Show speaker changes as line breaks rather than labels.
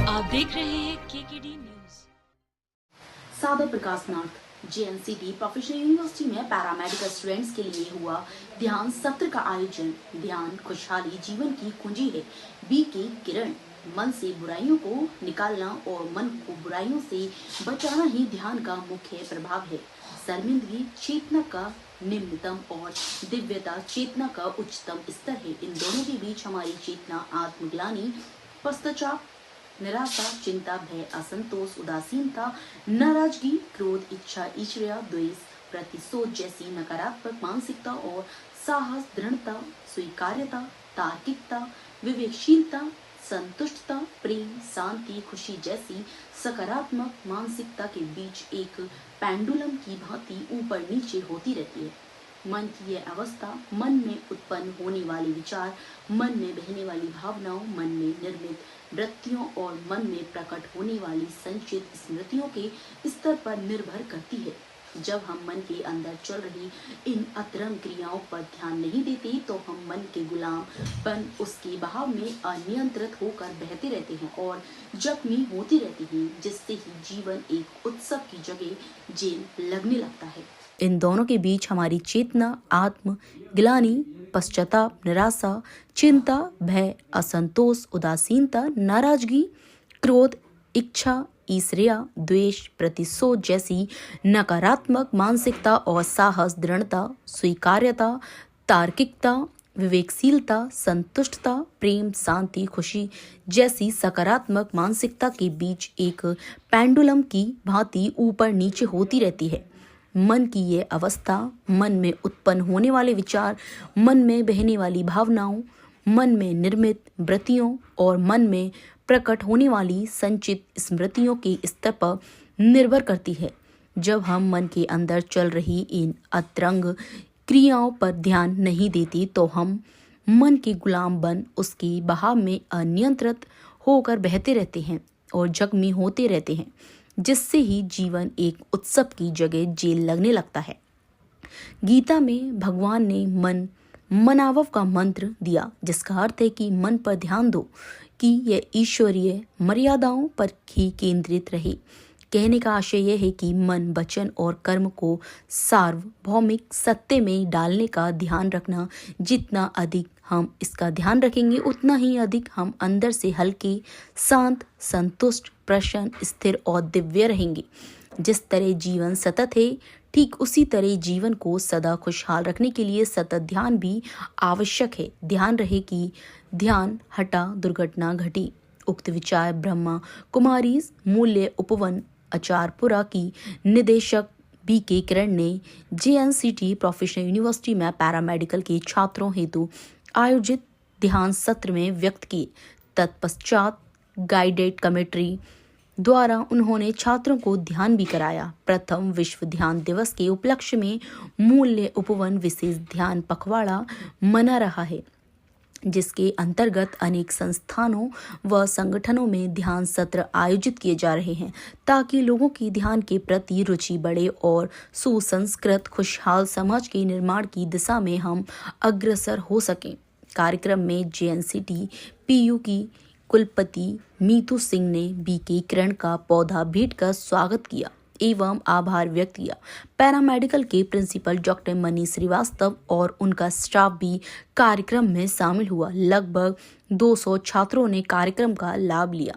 आप देख रहे हैं केकेडी न्यूज।
सादर प्रकाश नाथ जेएनसीटी प्रोफेशनल यूनिवर्सिटी में पैरामेडिकल स्टूडेंट्स के लिए हुआ ध्यान सत्र का आयोजन। ध्यान खुशहाली जीवन की कुंजी है। बीके किरण, मन से बुराइयों को निकालना और मन को बुराइयों से बचाना ही ध्यान का मुख्य प्रभाव है। शर्मिंदगी चेतना का निम्नतम और दिव्यता चेतना का उच्चतम स्तर है। इन दोनों के बीच हमारी चेतना आत्मग्लानि, पश्चाताप, निराशा, चिंता, भय, असंतोष, उदासीनता, नाराजगी, क्रोध, इच्छा, ईर्ष्या, द्वेष, प्रतिशोध जैसी नकारात्मक मानसिकता और साहस, दृढ़ता, स्वीकार्यता, तार्किकता, विवेकशीलता, संतुष्टता, प्रेम, शांति, खुशी जैसी सकारात्मक मानसिकता के बीच एक पेंडुलम की भांति ऊपर नीचे होती रहती है। मन की यह अवस्था, मन में उत्पन्न होने वाले विचार, मन में बहने वाली भावनाओं, मन में निर्मित वृत्तियों और मन में प्रकट होने वाली संचित स्मृतियों के स्तर पर निर्भर करती है। जब हम मन के अंदर चल रही इन अतरंग क्रियाओं पर ध्यान नहीं देते तो हम मन के गुलाम उसके बहाव में अनियंत्रित होकर बहते रहते हैं और जख्मी होते रहते हैं, जिससे ही जीवन एक उत्सव की जगह जेल लगने लगता है। इन दोनों के बीच हमारी चेतना आत्मग्लानि, पश्चाताप, निराशा, चिंता, भय, असंतोष, उदासीनता, नाराजगी, क्रोध, इच्छा, ईर्ष्या, द्वेष, प्रतिशोध जैसी नकारात्मक मानसिकता और साहस, दृढ़ता, स्वीकार्यता, तार्किकता, विवेकशीलता, संतुष्टता, प्रेम, शांति, खुशी जैसी सकारात्मक मानसिकता के बीच एक पेंडुलम की भांति ऊपर नीचे होती रहती है। मन की ये अवस्था, मन में उत्पन्न होने वाले विचार, मन में बहने वाली भावनाओं, मन में निर्मित वृत्तियों और मन में प्रकट होने वाली संचित स्मृतियों के स्तर पर निर्भर करती है। जब हम मन के अंदर चल रही इन अतरंग क्रियाओं पर ध्यान नहीं देते तो हम मन के गुलाम बन उसके बहाव में अनियंत्रित होकर बहते रहते हैं और जख्मी होते रहते हैं, जिससे ही जीवन एक उत्सव की जगह जेल लगने लगता है। गीता में भगवान ने मनावव का मंत्र दिया, जिसका अर्थ है कि मन पर ध्यान दो कि यह ईश्वरीय मर्यादाओं पर ही केंद्रित रहे। कहने का आशय यह है कि मन, वचन और कर्म को सार्वभौमिक सत्य में डालने का ध्यान रखना। जितना अधिक हम इसका ध्यान रखेंगे उतना ही अधिक हम अंदर से हल्के, शांत, संतुष्ट, प्रसन्न, स्थिर और दिव्य रहेंगे। जिस तरह जीवन सतत है, ठीक उसी तरह जीवन को सदा खुशहाल रखने के लिए सतत ध्यान भी आवश्यक है। ध्यान रहे कि ध्यान हटा दुर्घटना घटी। उक्त विचार ब्रह्मा कुमारी मूल्य उपवन आचारपुरा की निदेशक बीके किरण ने जेएनसीटी प्रोफेशनल यूनिवर्सिटी में पैरामेडिकल के छात्रों हेतु आयोजित ध्यान सत्र में व्यक्त किए। तत्पश्चात गाइडेड कमेटी द्वारा उन्होंने छात्रों को ध्यान भी कराया। प्रथम विश्व ध्यान दिवस के उपलक्ष्य में मूल्य उपवन विशेष ध्यान पखवाड़ा मना रहा है, जिसके अंतर्गत अनेक संस्थानों व संगठनों में ध्यान सत्र आयोजित किए जा रहे हैं, ताकि लोगों की ध्यान के प्रति रुचि बढ़े और सुसंस्कृत खुशहाल समाज के निर्माण की दिशा में हम अग्रसर हो सकें। कार्यक्रम में जेएनसीटी पीयू की कुलपति मीतू सिंह ने बीके किरण का पौधा भेंट कर स्वागत किया एवं आभार व्यक्त किया। पैरामेडिकल के प्रिंसिपल डॉक्टर मनीष श्रीवास्तव और उनका स्टाफ भी कार्यक्रम में शामिल हुआ। लगभग 200 छात्रों ने कार्यक्रम का लाभ लिया।